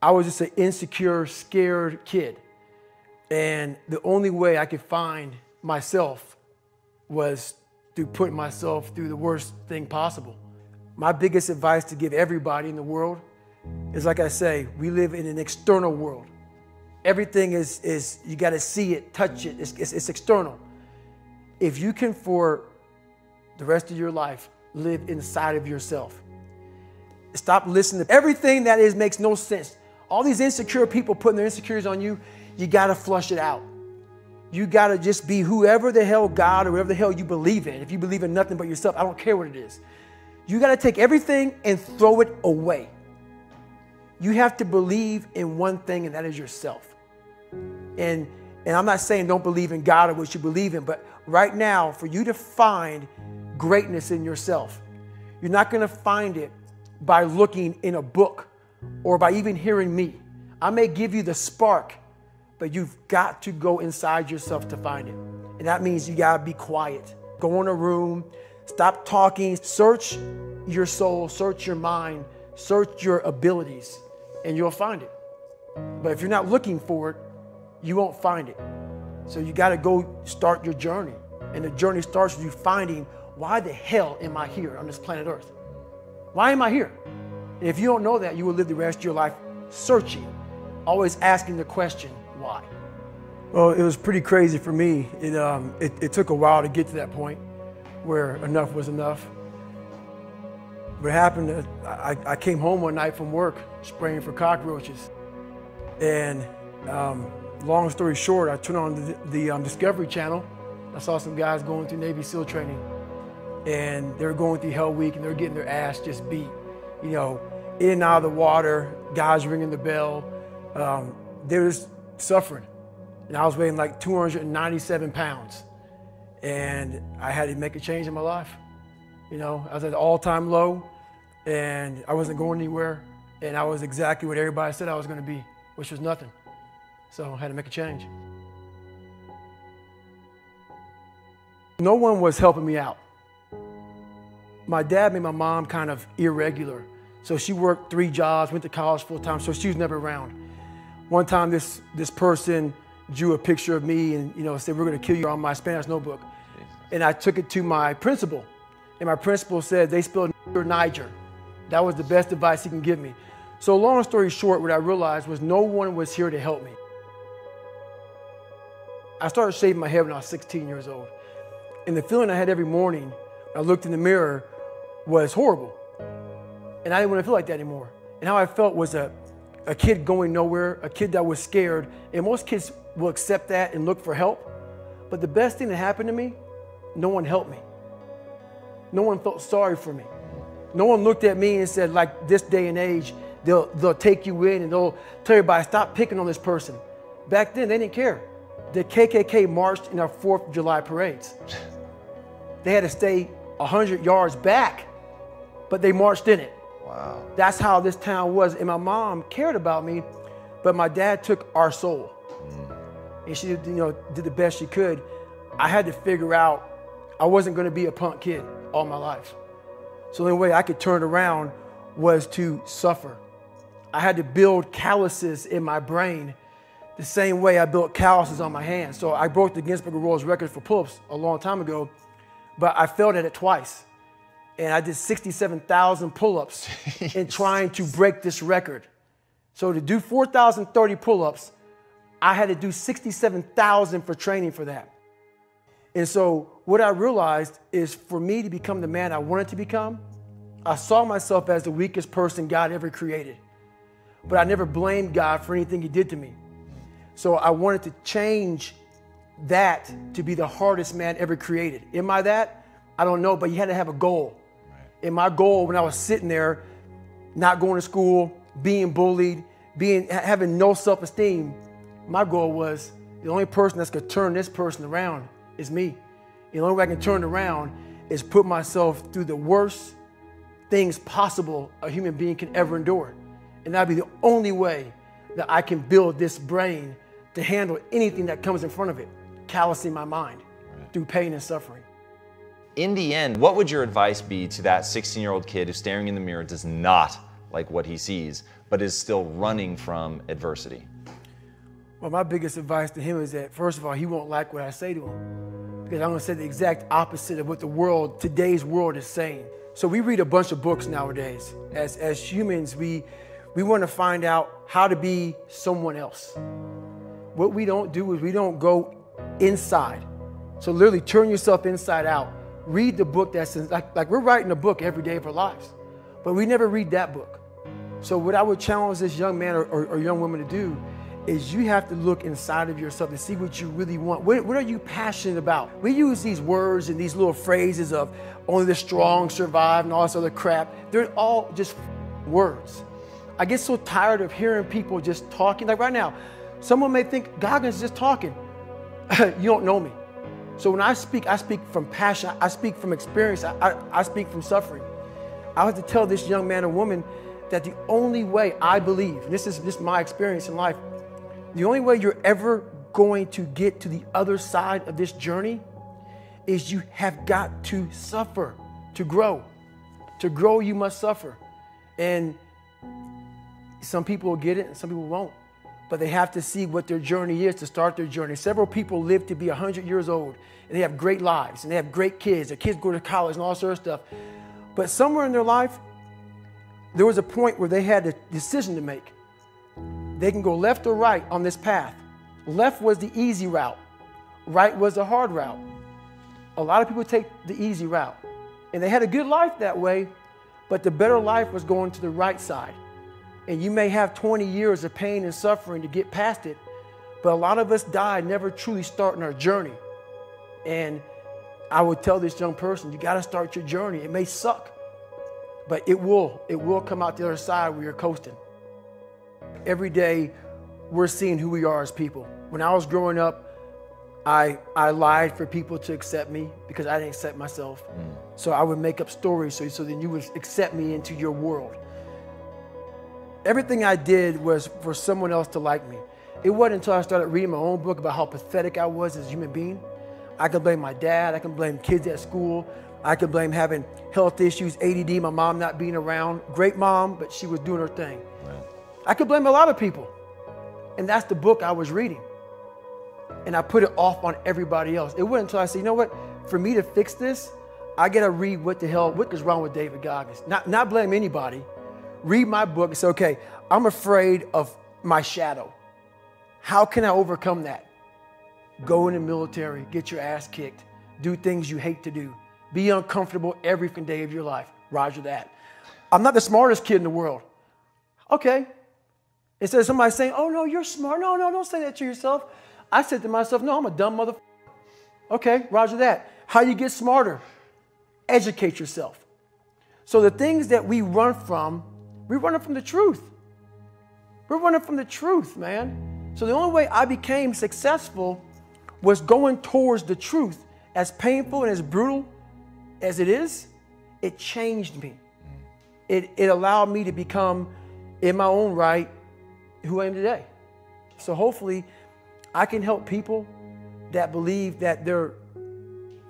I was just an insecure, scared kid. And the only way I could find myself was through putting myself through the worst thing possible. My biggest advice to give everybody in the world is, like I say, we live in an external world. Everything is you got to see it, touch it, it's external. If you can, for the rest of your life, live inside of yourself, stop listening to everything that makes no sense. All these insecure people putting their insecurities on you, you got to flush it out. You got to just be whoever the hell God or whatever the hell you believe in. If you believe in nothing but yourself, I don't care what it is. You got to take everything and throw it away. You have to believe in one thing, and that is yourself. And I'm not saying don't believe in God or what you believe in, but right now, for you to find greatness in yourself, you're not going to find it by looking in a book or by even hearing me. I may give you the spark, but you've got to go inside yourself to find it. And that means you got to be quiet. Go in a room, stop talking, search your soul, search your mind, search your abilities, and you'll find it. But if you're not looking for it, you won't find it. So you got to go start your journey. And the journey starts with you finding, why the hell am I here on this planet Earth? Why am I here? And if you don't know that, you will live the rest of your life searching, always asking the question, why? Well, it was pretty crazy for me. It took a while to get to that point where enough was enough. What happened, I came home one night from work spraying for cockroaches. And long story short, I turned on the Discovery Channel. I saw some guys going through Navy SEAL training. And they were going through Hell Week and they were getting their ass just beat. You know, in and out of the water, guys ringing the bell. They were just suffering. And I was weighing like 297 pounds. And I had to make a change in my life. You know, I was at an all-time low and I wasn't going anywhere. And I was exactly what everybody said I was going to be, which was nothing. So I had to make a change. No one was helping me out. My dad made my mom kind of irregular. So she worked 3 jobs, went to college full time, so she was never around. One time this person drew a picture of me and said, "We're gonna kill you," on my Spanish notebook. And I took it to my principal. And my principal said, "They spelled Niger." That was the best advice he can give me. So long story short, what I realized was no one was here to help me. I started shaving my head when I was 16 years old. And the feeling I had every morning when I looked in the mirror was horrible. And I didn't want to feel like that anymore. And how I felt was a kid going nowhere, a kid that was scared. And most kids will accept that and look for help. But the best thing that happened to me, no one helped me. No one felt sorry for me. No one looked at me and said, like this day and age, they'll take you in and they'll tell everybody, stop picking on this person. Back then, they didn't care. The KKK marched in our 4th of July parades. They had to stay 100 yards back, but they marched in it. Wow. That's how this town was. And my mom cared about me, but my dad took our soul. And she did the best she could. I had to figure out I wasn't going to be a punk kid all my life. So the only way I could turn it around was to suffer. I had to build calluses in my brain the same way I built calluses on my hands. So I broke the Guinness Book of World Records for pull-ups a long time ago, but I failed at it twice. And I did 67,000 pull-ups in trying to break this record. So to do 4,030 pull-ups, I had to do 67,000 for training for that. And so what I realized is for me to become the man I wanted to become, I saw myself as the weakest person God ever created. But I never blamed God for anything he did to me. So I wanted to change that to be the hardest man ever created. Am I that? I don't know, but you had to have a goal. And my goal when I was sitting there, not going to school, being bullied, having no self-esteem, my goal was the only person that's gonna turn this person around is me. The only way I can turn it around is put myself through the worst things possible a human being can ever endure. And that'd be the only way that I can build this brain to handle anything that comes in front of it, callousing my mind through pain and suffering. In the end, what would your advice be to that 16-year-old kid who's staring in the mirror, does not like what he sees, but is still running from adversity? Well, my biggest advice to him is that, first of all, he won't like what I say to him, because I'm going to say the exact opposite of what the world, today's world, is saying. So we read a bunch of books nowadays. As humans, we want to find out how to be someone else. What we don't do is we don't go inside. So literally turn yourself inside out. Read the book that's like we're writing a book every day of our lives, but we never read that book. So what I would challenge this young man or young woman to do is you have to look inside of yourself to see what you really want. What are you passionate about? We use these words and these little phrases of only the strong survive and all this other crap. They're all just words. I get so tired of hearing people just talking. Like right now, someone may think Goggins is just talking. You don't know me. So when I speak from passion. I speak from experience. I speak from suffering. I have to tell this young man or woman that the only way I believe, and this is my experience in life, the only way you're ever going to get to the other side of this journey is you have got to suffer to grow. To grow, you must suffer. And some people will get it and some people won't. But they have to see what their journey is to start their journey. Several people live to be 100 years old and they have great lives and they have great kids. Their kids go to college and all sorts of stuff. But somewhere in their life, there was a point where they had a decision to make. They can go left or right on this path. Left was the easy route. Right was the hard route. A lot of people take the easy route. And they had a good life that way, but the better life was going to the right side. And you may have 20 years of pain and suffering to get past it, but a lot of us die never truly starting our journey. And I would tell this young person, you got to start your journey. It may suck, but it will come out the other side where you're coasting. Every day, we're seeing who we are as people. When I was growing up, I lied for people to accept me because I didn't accept myself. So I would make up stories so then you would accept me into your world. Everything I did was for someone else to like me. It wasn't until I started reading my own book about how pathetic I was as a human being. I could blame my dad, I can blame kids at school, I could blame having health issues, ADD, my mom not being around. Great mom, but she was doing her thing. Right. I could blame a lot of people. And that's the book I was reading. And I put it off on everybody else. It wasn't until I said, you know what, for me to fix this, I gotta read what is wrong with Davida Gogginsa. Not blame anybody. Read my book and say, okay, I'm afraid of my shadow. How can I overcome that? Go in the military, get your ass kicked, do things you hate to do, be uncomfortable every day of your life. Roger that. I'm not the smartest kid in the world. Okay. Instead of somebody saying, oh no, you're smart. No, don't say that to yourself. I said to myself, no, I'm a dumb motherfucker. Okay, roger that. How you get smarter? Educate yourself. So the things that we run from the truth. We're running from the truth, man. So the only way I became successful was going towards the truth. As painful and as brutal as it is, it changed me. It allowed me to become, in my own right, who I am today. So hopefully I can help people that believe that they're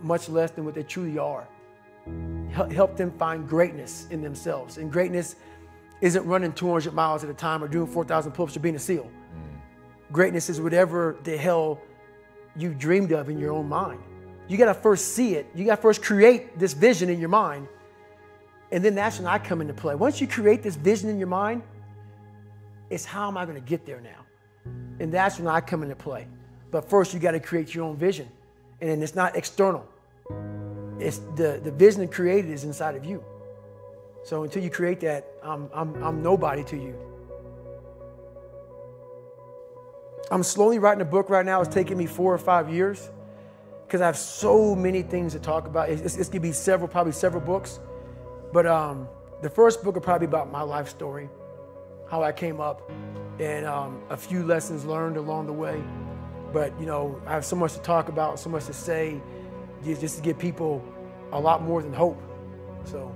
much less than what they truly are. Help them find greatness in themselves. And greatness isn't running 200 miles at a time or doing 4,000 pull-ups or being a SEAL. Greatness is whatever the hell you dreamed of in your own mind. You got to first see it. You got to first create this vision in your mind. And then that's when I come into play. Once you create this vision in your mind, it's how am I going to get there now? And that's when I come into play. But first you got to create your own vision. And then it's not external. It's the vision created is inside of you. So until you create that, I'm nobody to you. I'm slowly writing a book right now. It's taking me 4 or 5 years because I have so many things to talk about. It's going to be probably several books. But the first book will probably be about my life story, how I came up, and a few lessons learned along the way. But, you know, I have so much to talk about, so much to say, just to give people a lot more than hope. So.